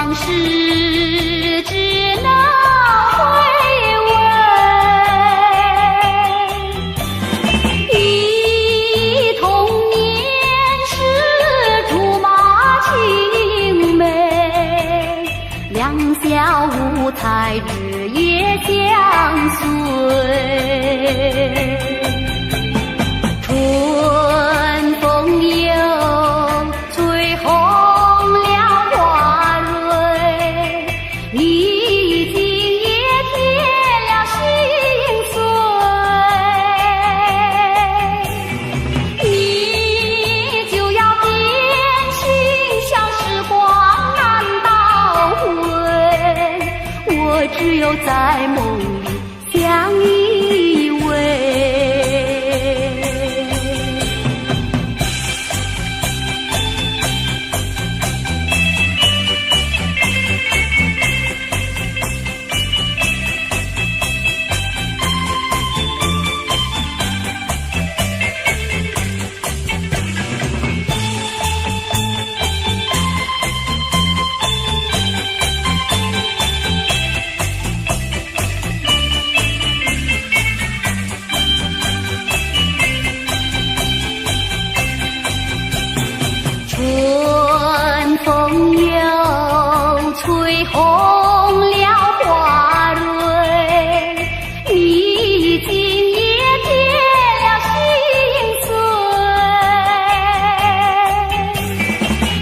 往事只能回味，忆童年时竹马青梅，两小无猜日夜相随。春风又吹红了花蕊，你今也添了心碎。你就要变心，像时光难倒回，我只有在梦里相依偎。春风又吹红了花蕊，你今也添了心碎。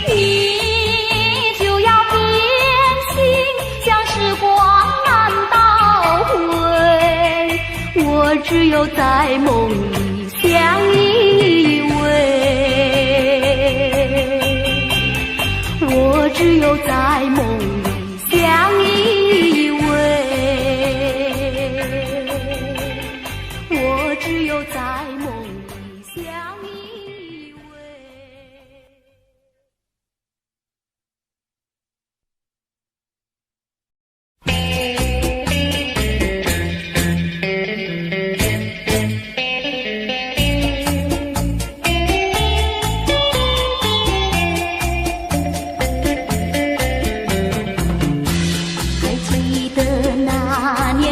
你就要变心，像时光难倒回，我只有在梦里相依偎。我只有在梦里相依偎，我只有在梦里相依偎。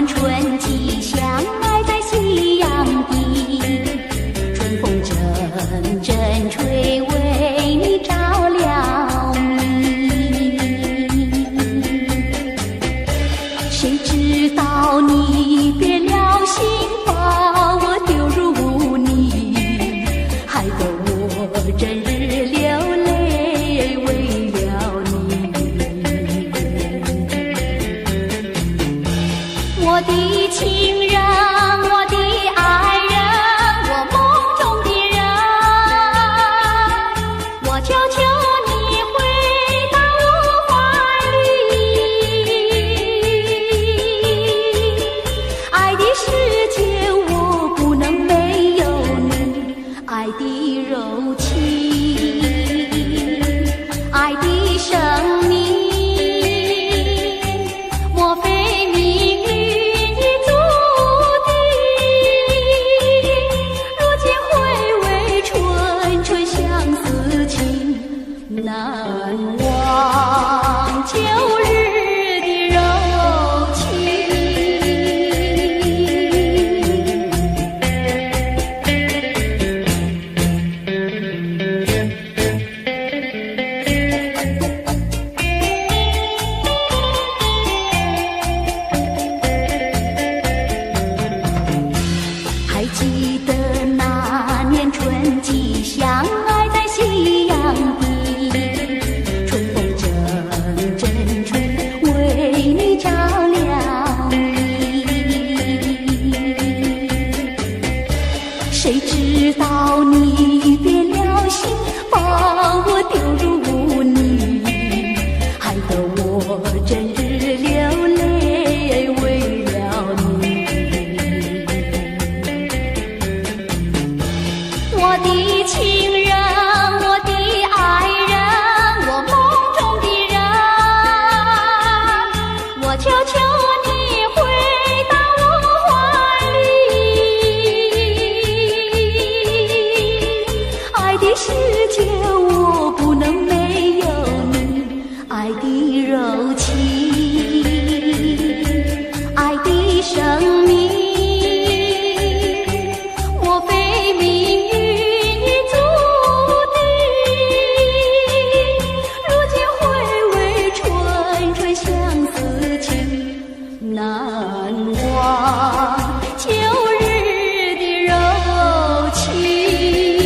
春季相爱在夕阳底，春风阵阵吹，为你照了迷。谁知道你变了心，把我丢入污泥，害得我整日流泪为了你。我的情人，我的爱人，我梦中的人，我求求你回到我怀里。爱的世界我不能没有你，爱的柔情，爱的生命，莫非命运难忘旧日的柔情。还记得那年春季相爱在夕阳底，春风阵阵吹。难忘旧日的柔情。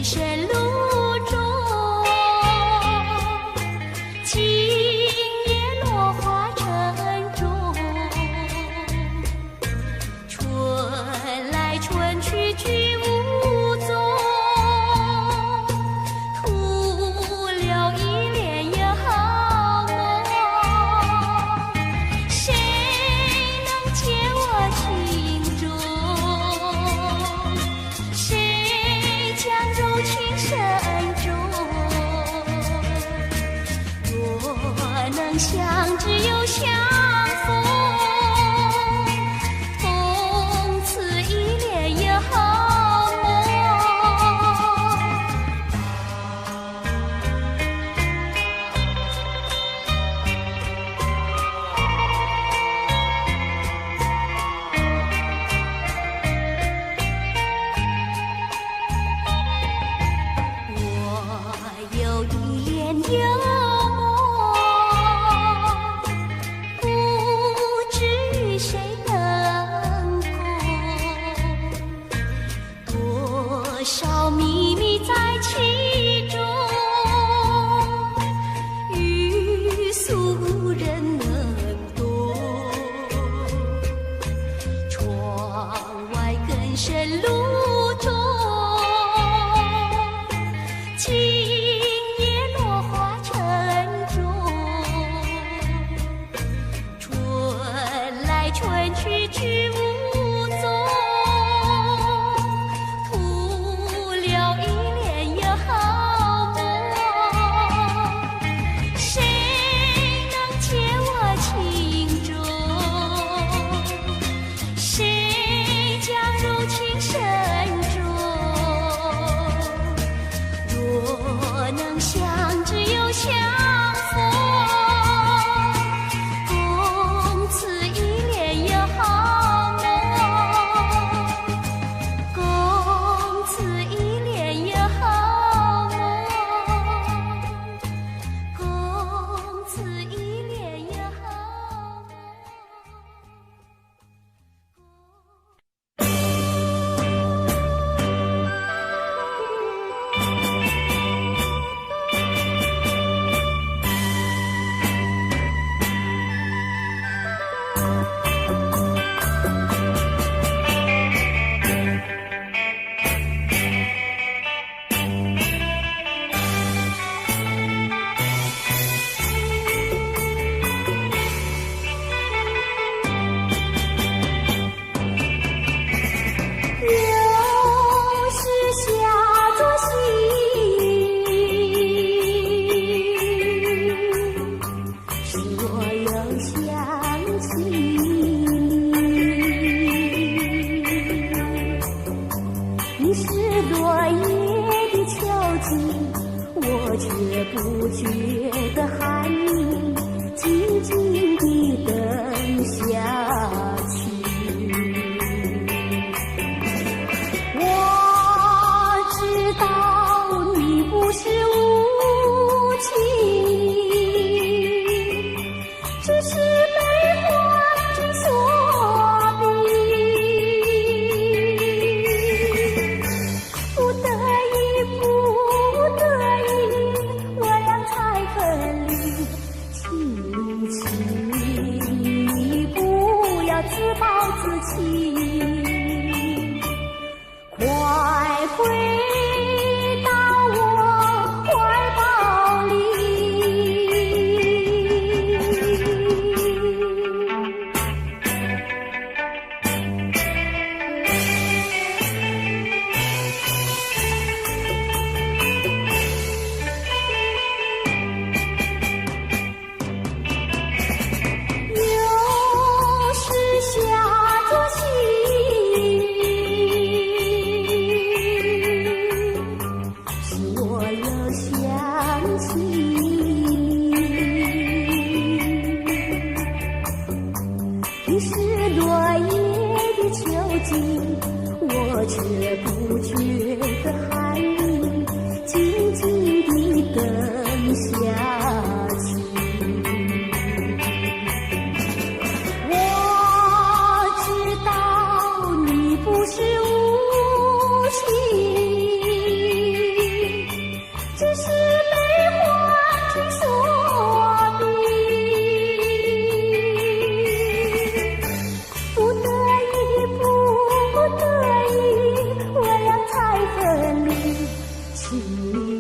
深路中，今夜落花城中，春来春去君无踪，徒留一帘幽梦。谁能解我情中？谁将入情深中？若能相知又相逢，共此一帘幽梦。我有一帘幽梦，不知与谁能共，多少秘密在其中，欲诉无人能懂。窗外更深路中，今夜落花城中，春来春去君无踪，徒留一帘幽梦。谁能解我情中？谁将入情深中？若能相知又相逢，共此一帘幽梦，共此一帘幽梦，共此一帘幽梦。又是下作夕，使我又想起你。你是落叶的秋景，我却不觉得寒意，静静地等下去。我知道你不是无情，只是悲欢之所逼。不得已，不得已，我俩才分离。请你不要自暴自弃，快回到我怀抱里。又是下作夕，使我又想起你。你是落叶的秋景，我却不觉得寒意，静静地等下去。我知道你不是无情，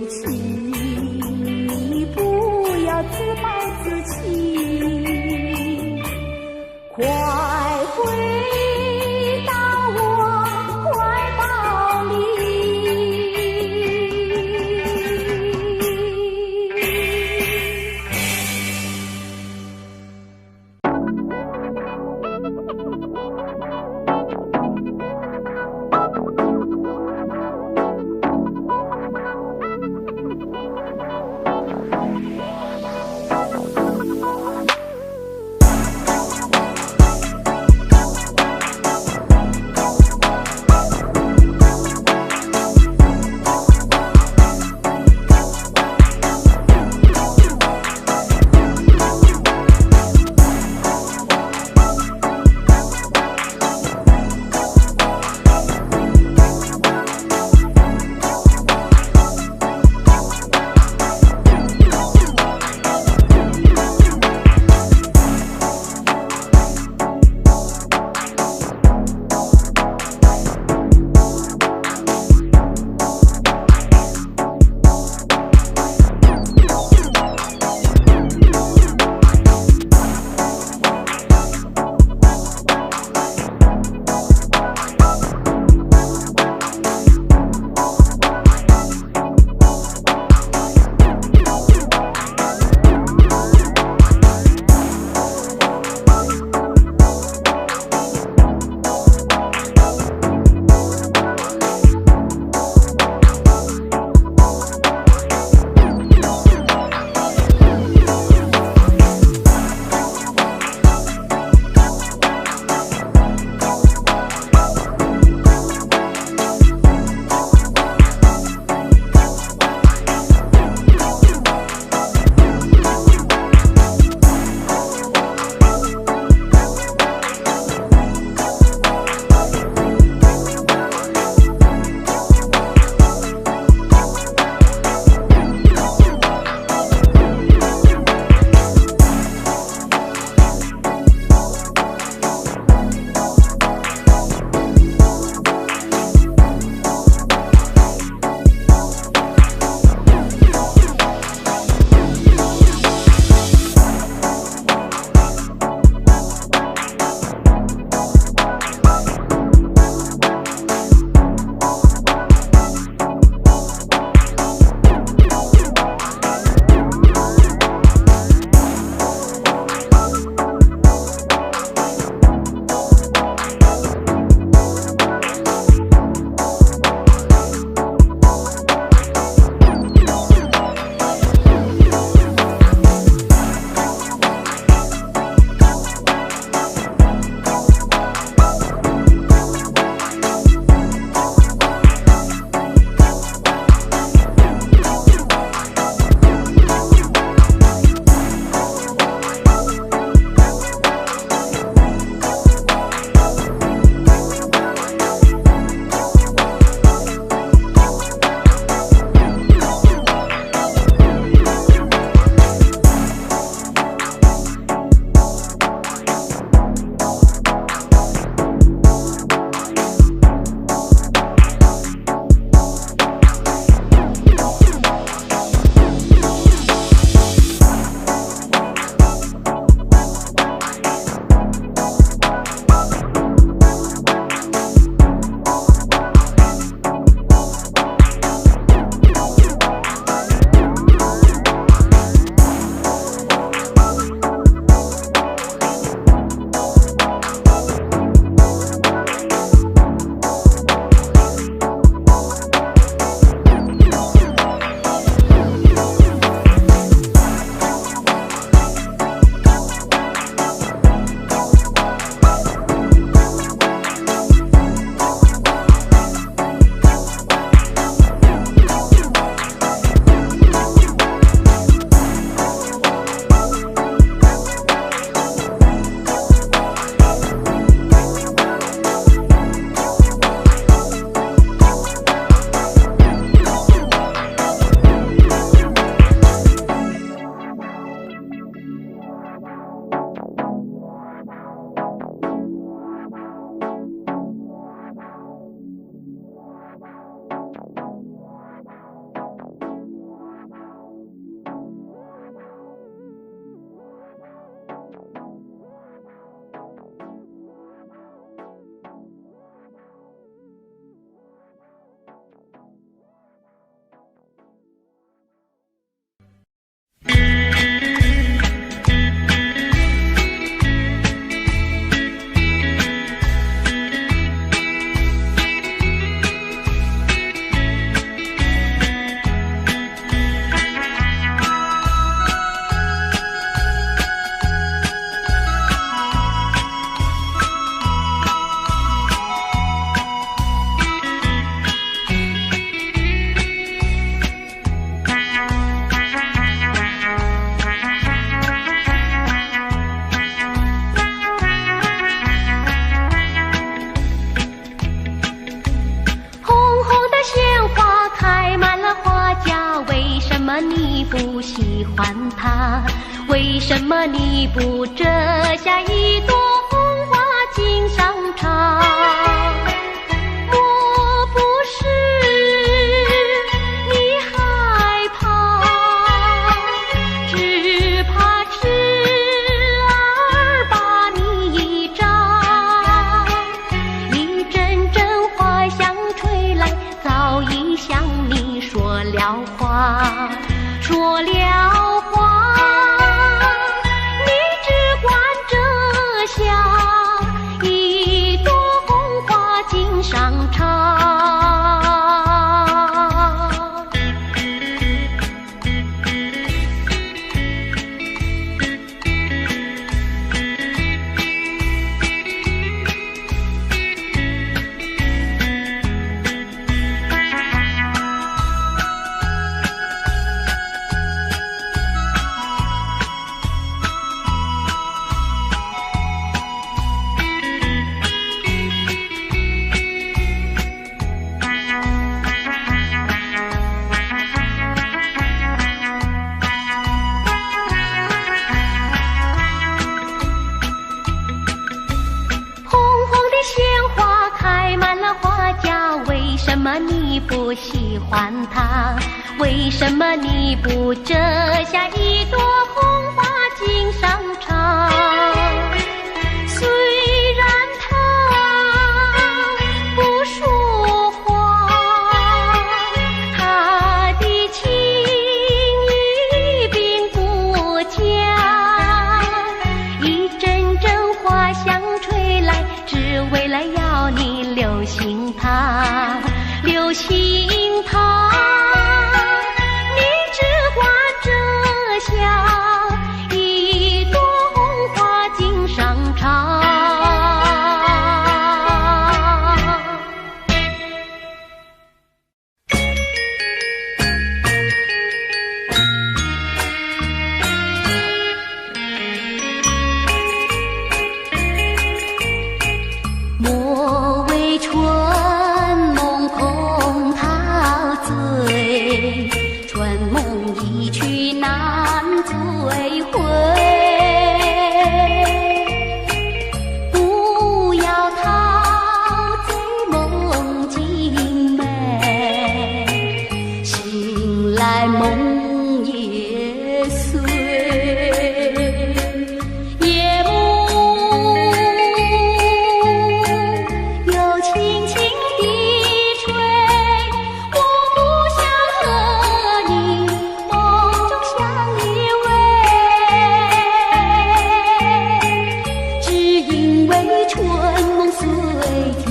请你不要自暴自弃，快回到我怀抱里。不喜欢他？为什么你不折下一朵红花锦上插？莫不是你害怕，只怕痴儿把你扎。一阵阵花香吹来，早已向你说了话，说了话。你只管折下一朵红花锦上插。为什么你不喜欢它？为什么你不折下一朵红花锦上插？虽然它不说话，它的情意并不假。一阵阵花香吹来，只为了要你留心它，留心它。你只管折下一朵红花锦上插。莫为春梦空陶醉，春梦一去难追回。不要陶醉梦境美，醒来梦也碎。夜幕又轻轻地吹，我不想和你梦中相依偎，只因为春梦虽甜，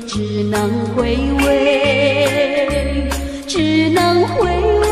只能回味，只能回味。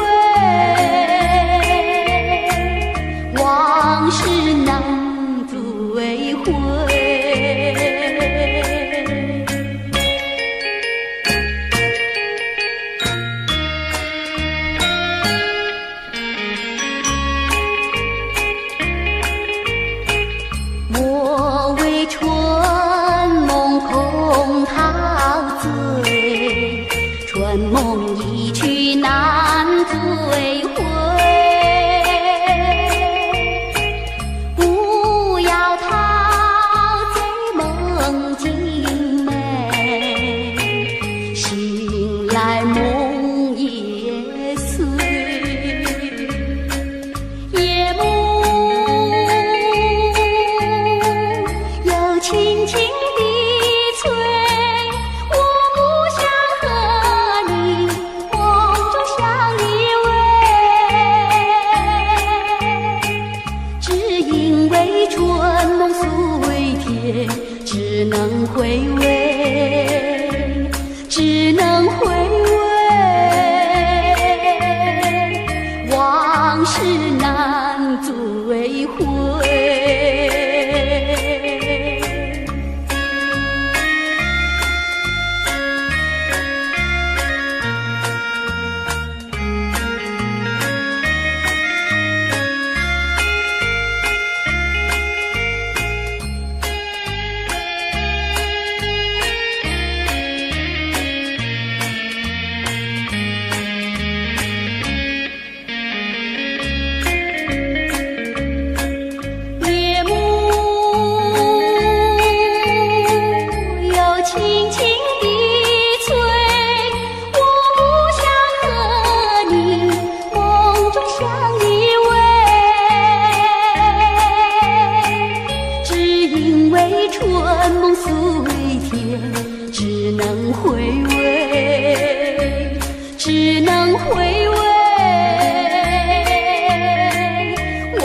回味，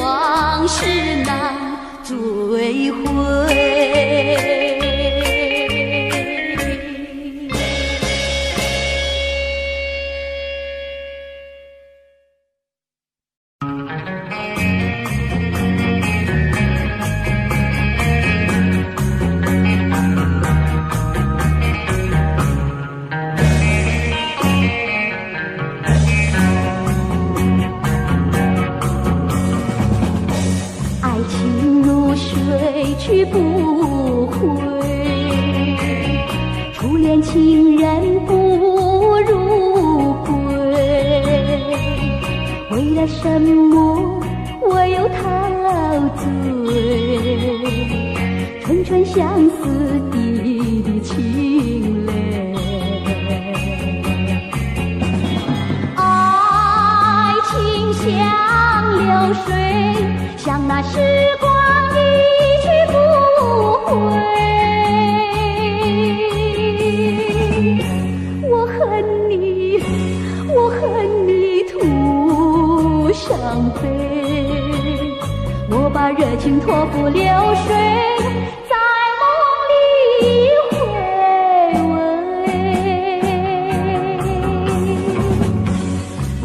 往事难追回。去不回，初恋情人不如归。为了什么我又陶醉？春春相思滴滴清泪。爱情像流水，像那时光一去不回。我恨你，我恨你徒伤悲。我把热情托付流水，在梦里回味。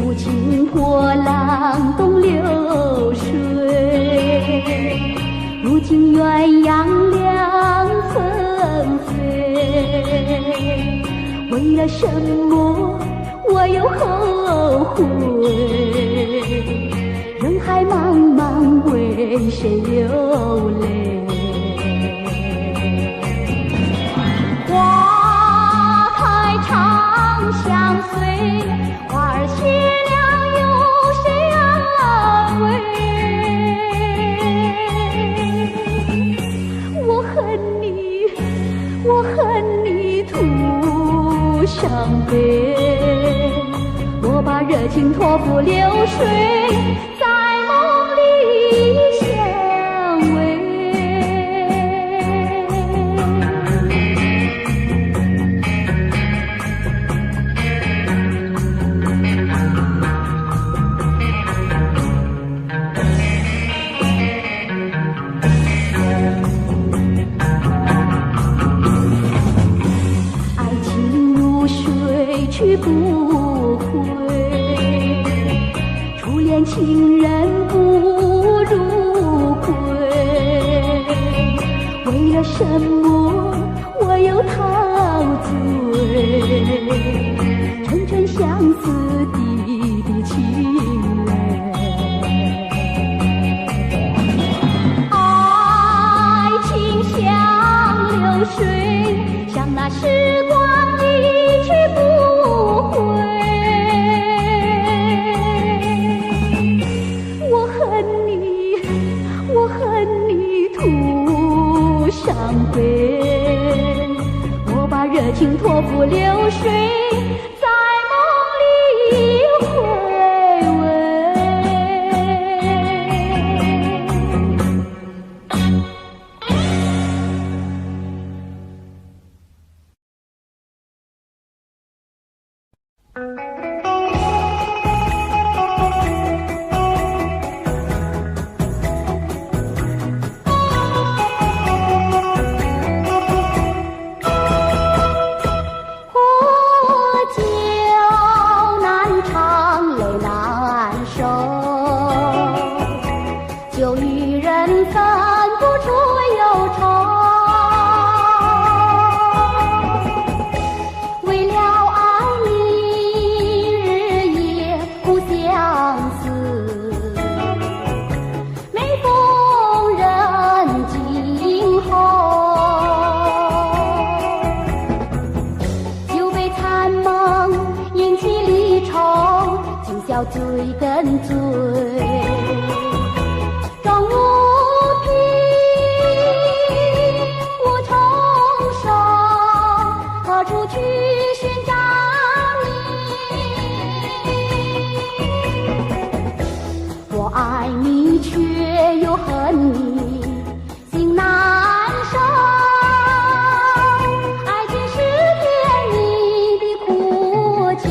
无情波浪东流水，如今鸳鸯两纷飞。为了什么我又后悔？人海茫茫，为谁流泪？花开长相随，花儿谢了有谁安慰？我恨你，我恨你徒伤悲。我把热情托付流水，在梦里相偎。爱情如水去不回，初恋情人不如归。为了什么我又陶醉？春春相思滴滴清泪。爱情像流水，像那时光一去不回。我恨你，我恨你徒伤悲。我把热情托付流水，在梦里回味。追跟追，终无凭无重生，何处去寻找你？我爱你却又恨你，心难受。爱情是甜蜜的苦酒。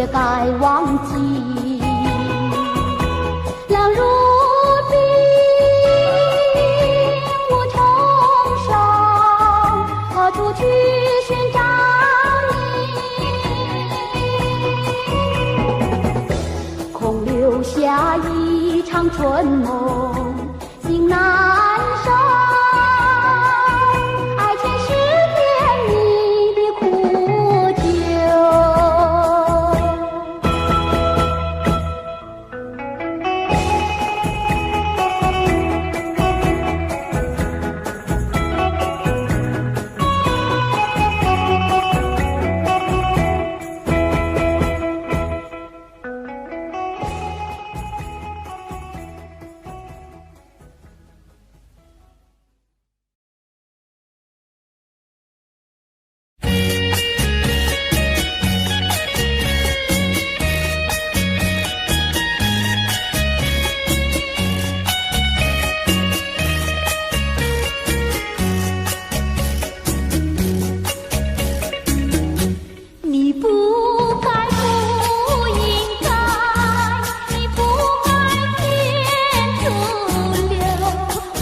也该忘记。冷如冰，无从上，何处去寻找你？空留下一场春梦，心难收。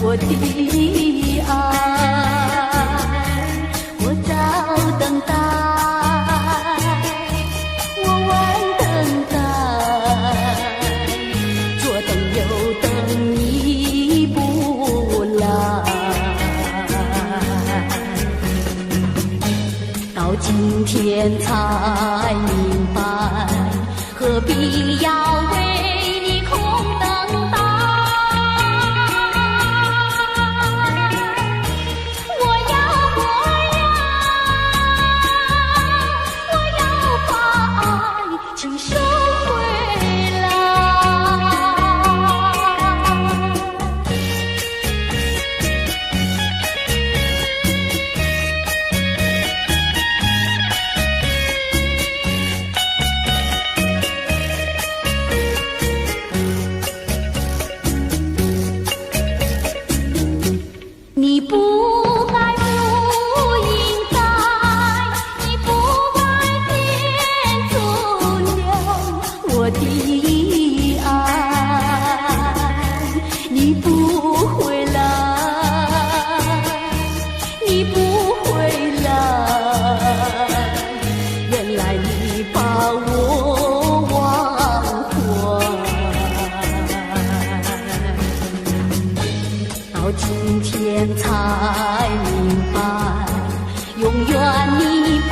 我的爱，我早等待，我晚等待，左等右等你不来，到今天才明白，何必要为你空等待。你不该不应该，你不该变足了我的爱，你不回来，你不回来，原来你把我忘怀。到今天才明白，永远你不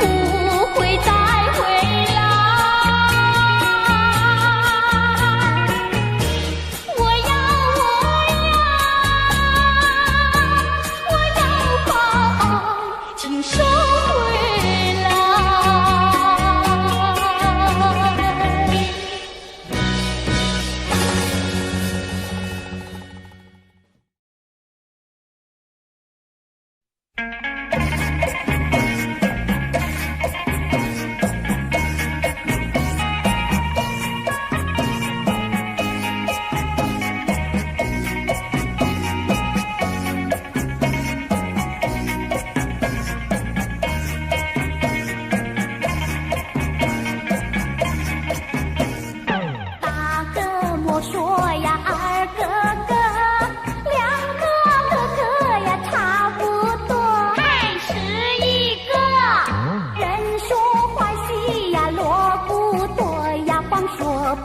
会再回来。我要把爱请收回来。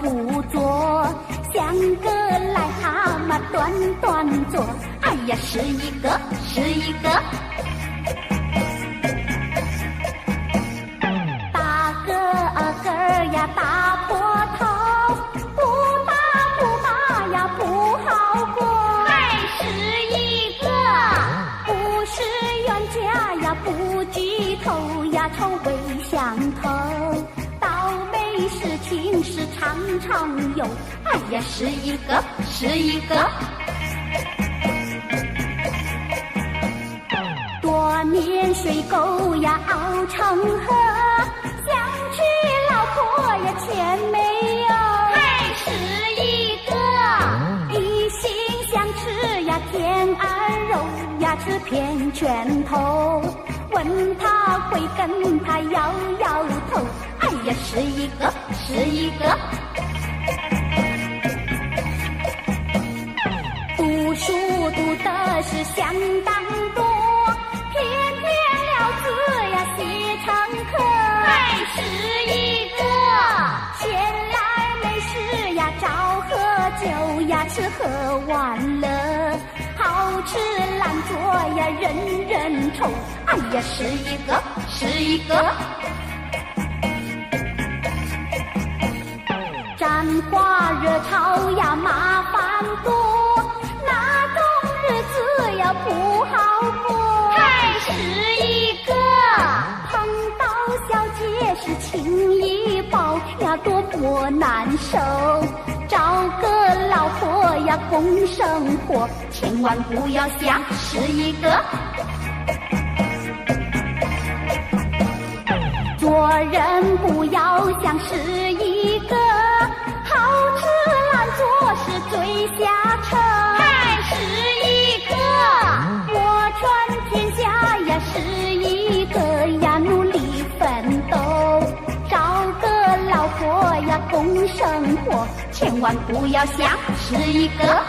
不做像个癞蛤蟆短短做，哎呀，是一个大个个呀大破头，不大呀不好过，还是一个不是冤家呀不聚头呀臭味相投，倒霉事情是常常有，哎呀，是一个多年水沟呀熬成河，想娶老婆呀钱没有，还是一个一心想吃呀天鹅肉呀吃片拳头，问他会跟他摇摇头，哎呀，呀，是一个，是一个。读书读的是相当多，偏偏了字呀写成课，还是一个。闲来没事呀找喝酒呀，吃喝玩乐，好吃懒做呀人人愁。哎呀，是一个，是一个。沾花惹草呀麻烦多，那种日子呀不好过。还是一个。碰到小姐是情谊薄呀，多么难受。找个老婆呀共生活，千万不要想是一个。做人不要想是一个，好吃懒做是最下策。还是一个。我传天下呀是一个呀，努力奋斗，找个老婆呀共生活，千万不要想是一个。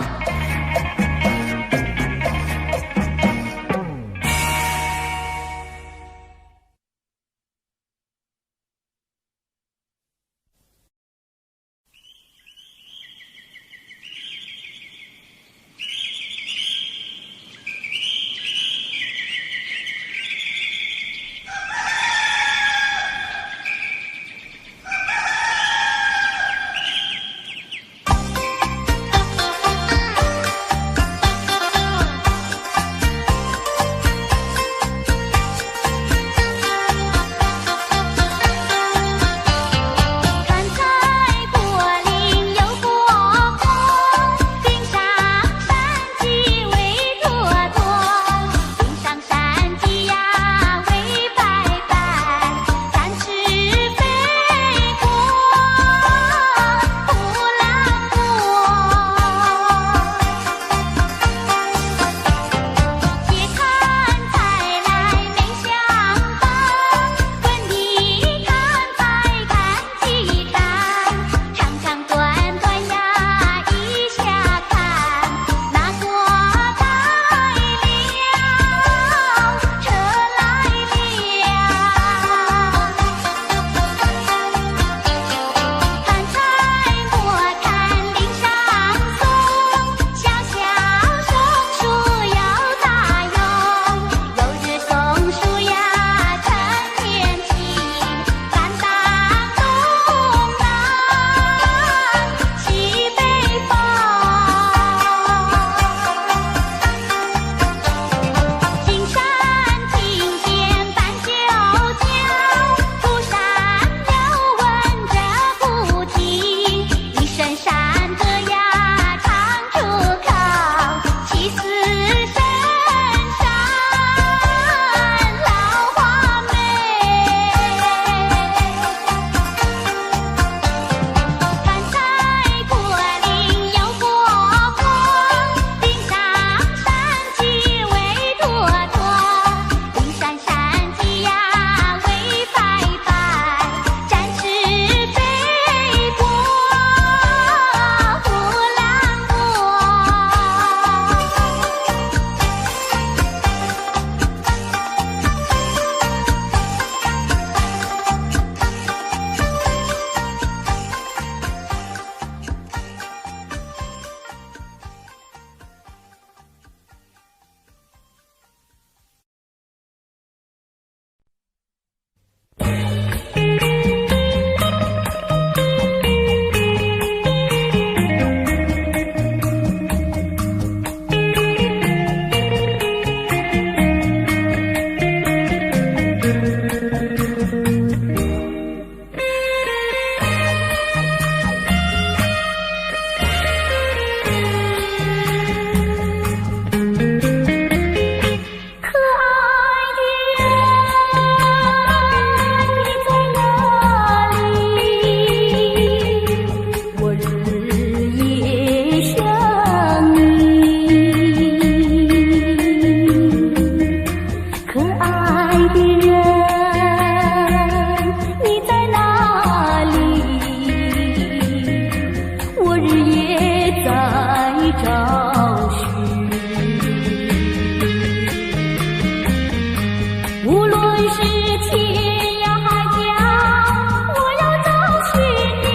是天涯海角，我要找寻你，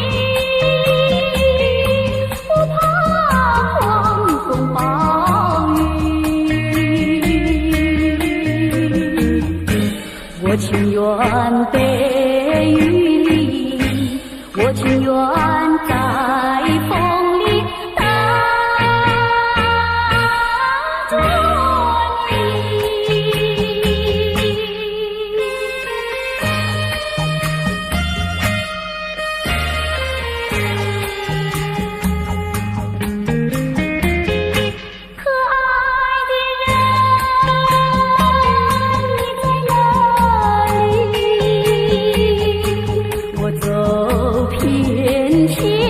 不怕狂风暴雨。我情愿被雨淋，我情愿在风里等着你。可爱的人，你在哪里？我走遍天。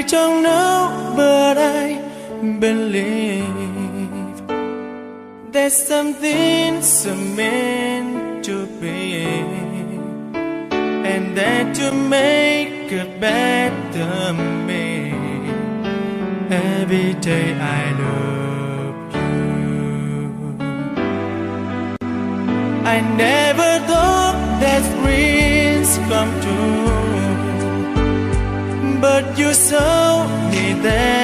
don't know, but I believe there's something so meant to be, and that to make a better me. Every day I love you. I never thought that dreams come true, but you saw me there.